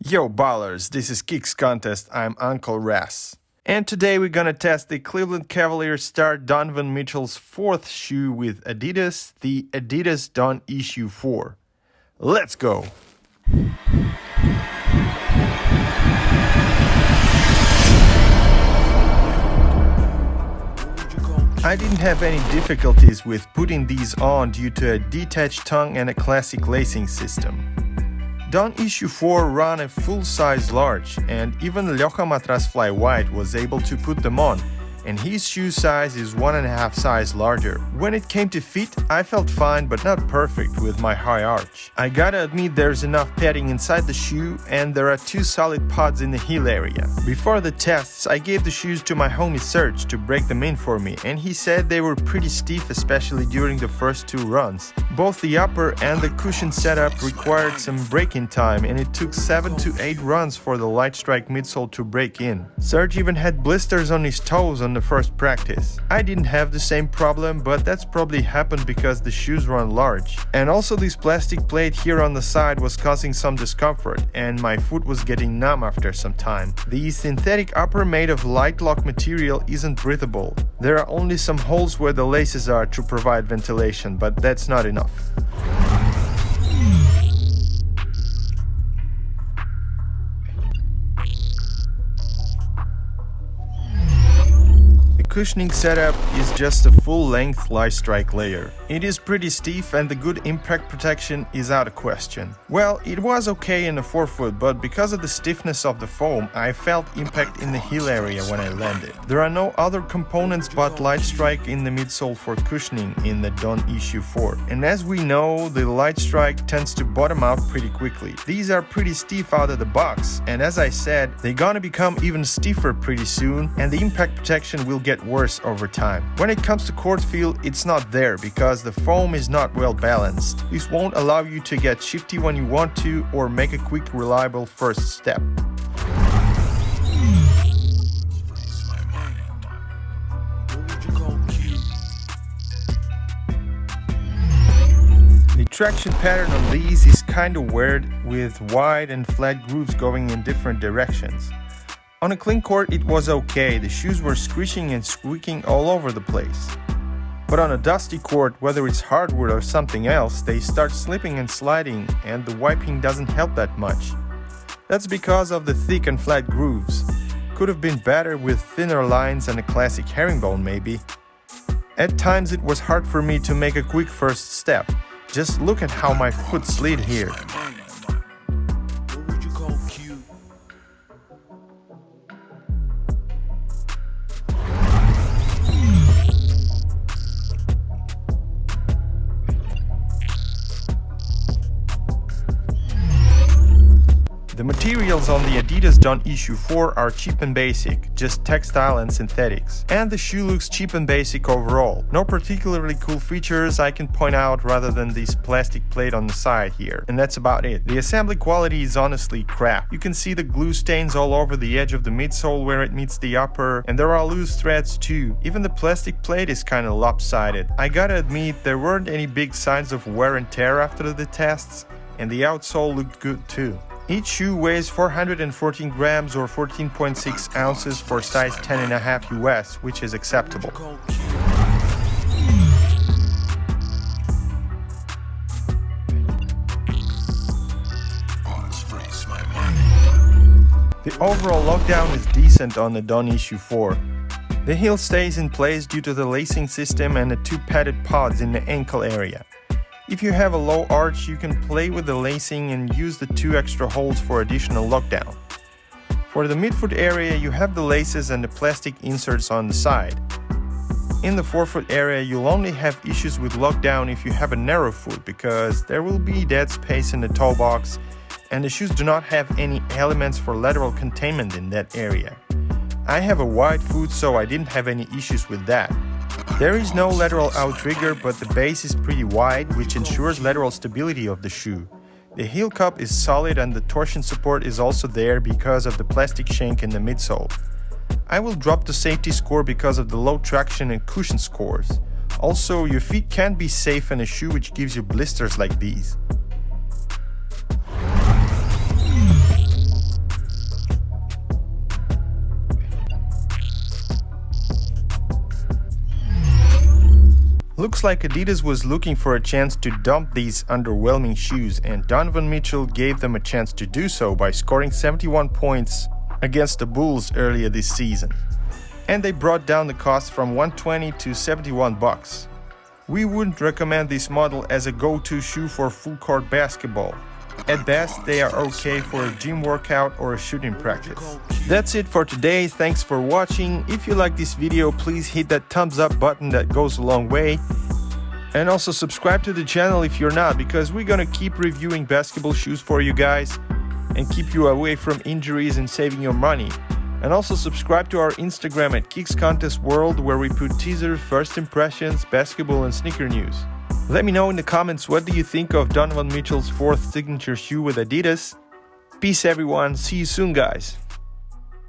Yo ballers, this is Kicks Contest, I'm Uncle Ras. And today we're gonna test the Cleveland Cavaliers star Donovan Mitchell's fourth shoe with Adidas, the Adidas D.O.N. Issue 4. Let's go! I didn't have any difficulties with putting these on due to a detached tongue and a classic lacing system. D.O.N. Issue 4 ran a full-size large, and even Ljoha Matrasfly White was able to put them on, and his shoe size is 1.5 size larger. When it came to fit, I felt fine but not perfect with my high arch. I gotta admit there's enough padding inside the shoe and there are 2 solid pods in the heel area. Before the tests, I gave the shoes to my homie Serge to break them in for me, and he said they were pretty stiff, especially during the first 2 runs. Both the upper and the cushion setup required some break-in time, and it took 7 to 8 runs for the light strike midsole to break in. Serge even had blisters on his toes on the first practice. I didn't have the same problem, but that's probably happened because the shoes run large. And also this plastic plate here on the side was causing some discomfort, and my foot was getting numb after some time. The synthetic upper made of light lock material isn't breathable. There are only some holes where the laces are to provide ventilation, but that's not enough. Cushioning setup is just a full-length light strike layer. It is pretty stiff and the good impact protection is out of question. Well, it was okay in the forefoot, but because of the stiffness of the foam, I felt impact in the heel area when I landed. There are no other components but light strike in the midsole for cushioning in the D.O.N. Issue 4. And as we know, the light strike tends to bottom out pretty quickly. These are pretty stiff out of the box, and as I said, they're gonna become even stiffer pretty soon, and the impact protection will get worse over time. When it comes to court feel, it's not there because the foam is not well balanced. This won't allow you to get shifty when you want to or make a quick, reliable first step. The traction pattern on these is kinda weird, with wide and flat grooves going in different directions. On a clean court it was okay, the shoes were screeching and squeaking all over the place. But on a dusty court, whether it's hardwood or something else, they start slipping and sliding, and the wiping doesn't help that much. That's because of the thick and flat grooves. Could have been better with thinner lines and a classic herringbone maybe. At times it was hard for me to make a quick first step. Just look at how my foot slid here. The materials on the Adidas D.O.N. Issue 4 are cheap and basic, just textile and synthetics. And the shoe looks cheap and basic overall. No particularly cool features I can point out rather than this plastic plate on the side here. And that's about it. The assembly quality is honestly crap. You can see the glue stains all over the edge of the midsole where it meets the upper, and there are loose threads too. Even the plastic plate is kinda lopsided. I gotta admit, there weren't any big signs of wear and tear after the tests, and the outsole looked good too. Each shoe weighs 414 grams or 14.6 ounces for size 10.5 US, which is acceptable. The overall lockdown is decent on the D.O.N. Issue 4. The heel stays in place due to the lacing system and the 2 padded pods in the ankle area. If you have a low arch, you can play with the lacing and use the 2 extra holes for additional lockdown. For the midfoot area, you have the laces and the plastic inserts on the side. In the forefoot area, you'll only have issues with lockdown if you have a narrow foot, because there will be dead space in the toe box, and the shoes do not have any elements for lateral containment in that area. I have a wide foot, so I didn't have any issues with that. There is no lateral outrigger, but the base is pretty wide, which ensures lateral stability of the shoe. The heel cup is solid and the torsion support is also there because of the plastic shank in the midsole. I will drop the safety score because of the low traction and cushion scores. Also, your feet can't be safe in a shoe which gives you blisters like these. Looks like Adidas was looking for a chance to dump these underwhelming shoes, and Donovan Mitchell gave them a chance to do so by scoring 71 points against the Bulls earlier this season. And they brought down the cost from $120 to $71. We wouldn't recommend this model as a go-to shoe for full-court basketball. At best, they are okay for a gym workout or a shooting practice. That's it for today. Thanks for watching. If you like this video, please hit that thumbs up button, that goes a long way. And also subscribe to the channel if you're not, because we're gonna keep reviewing basketball shoes for you guys and keep you away from injuries and saving your money. And also subscribe to our Instagram at Kicks Contest World, where we put teasers, first impressions, basketball and sneaker news. Let me know in the comments, what do you think of Donovan Mitchell's 4th signature shoe with Adidas? Peace everyone, see you soon guys.